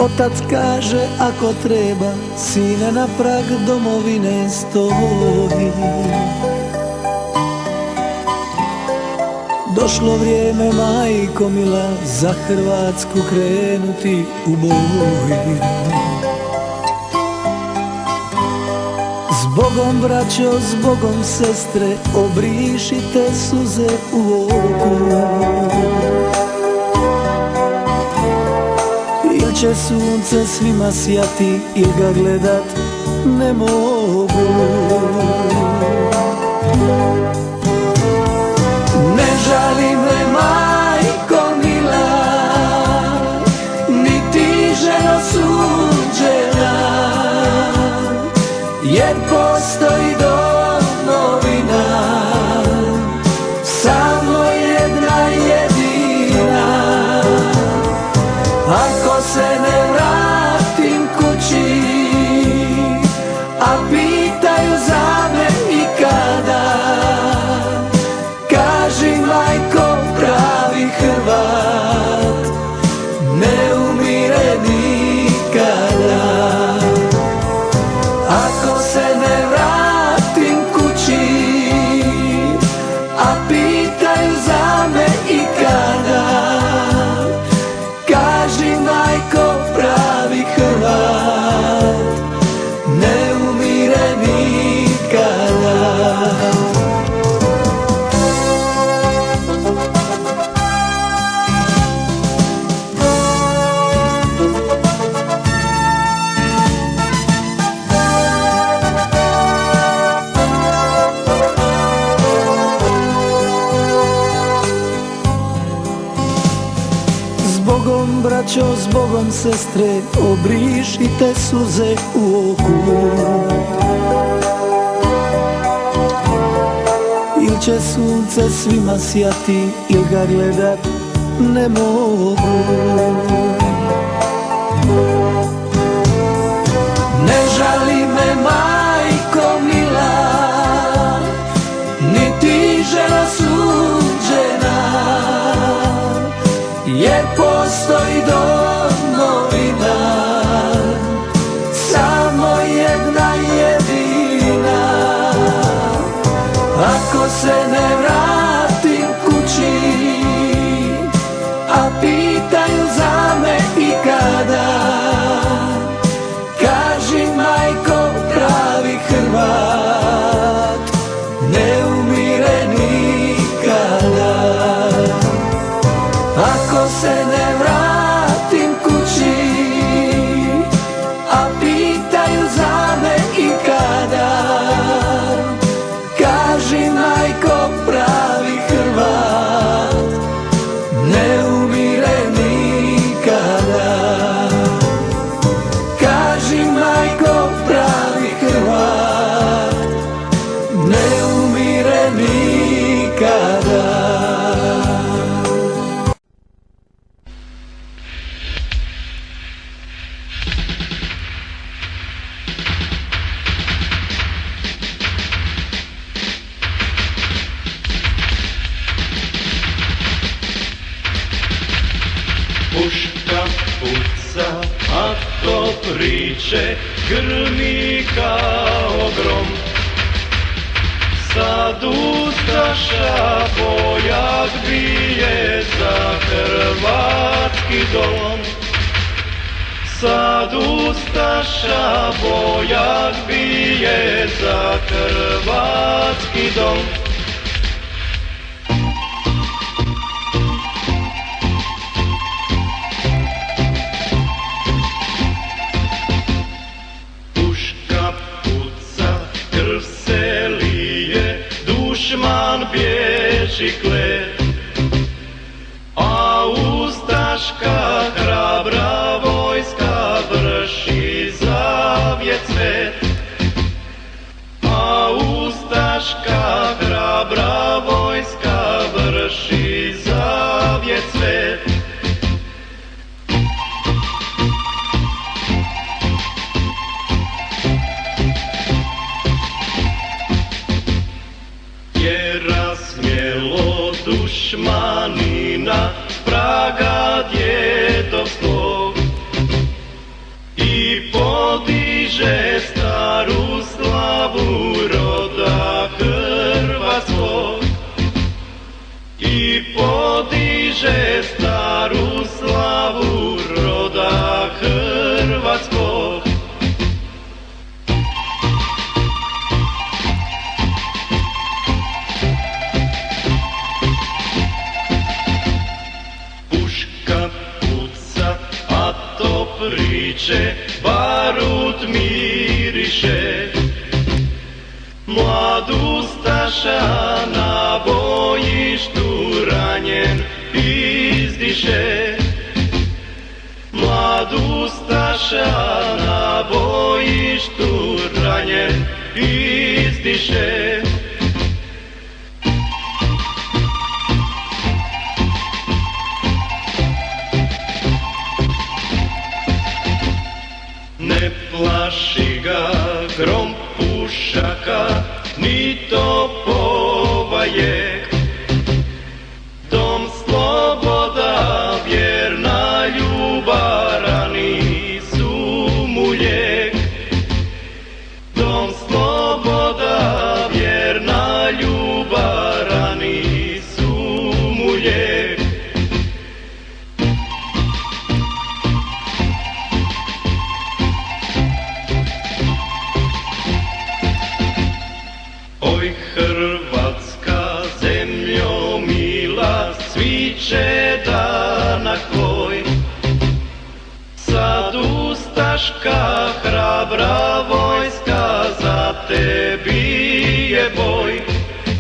Otac kaže ako treba, sine na prag domovine stoji. Došlo vrijeme, majko mila, za Hrvatsku krenuti u boj. Zbogom braćo, zbogom sestre, obrišite suze u oku. Il će sunce svima sjati, il ga gledat ne mogu. Ne žali me, majko mila, niti ženo suđena, jer postoji domovina, samo jedna jedina. Ako se ne vratim kući, a pitaju za me i kada, kaži majko, pravi Hrvat ne umire nikada. Ako se ne vratim kući, a pitaju za me i kada, kaži majko, pravi Hrvat ne umire nikada. Zbogom braćo, zbogom sestre, obrišite suze u oku. Il će sunce svima sjati, il ga gledat ne mogu. Ne žali me majko mila, niti žena suđena, jer postoji domovina, samo jedna jedina. Ako se ne vratim kući, a pitaju za me i kada, kaži majko, pravi Hrvat ne umire nikada. Ako se ne vratim kući, a pitaju za me i kada, kaži majko, pravi Hrvat ne umire nikada. Kaži majko, pravi Hrvat ne umire nikada. Puška puca, a to priče grmi kao grom. Sad ustaša vojak bije za hrvatski dom. Sad ustaša vojak bije za hrvatski dom. Dušman bježi klet, a ustaška hrabra vojska vrši zavjet svet. A ustaška hrabra vojska vrši zavjet svet. Dušmanina praga djedovstvo i podiže staru slavu roda hrvatskog. I podiže staru slavu roda hrvatskog. Priče, barut miriše, mlad ustaša na bojištu ranjen izdiše. Mlad ustaša na bojištu ranjen izdiše. Ne plaši ga grom pušaka, ni topova jek. Dom sloboda, vjerna ljubavani su mu lijek. Dom sloboda, vjerna ljubavani su mu lijek. Oj Hrvatska zemljo mila, sviće danak tvoj. Sad ustaška hrabra vojska za te bije boj.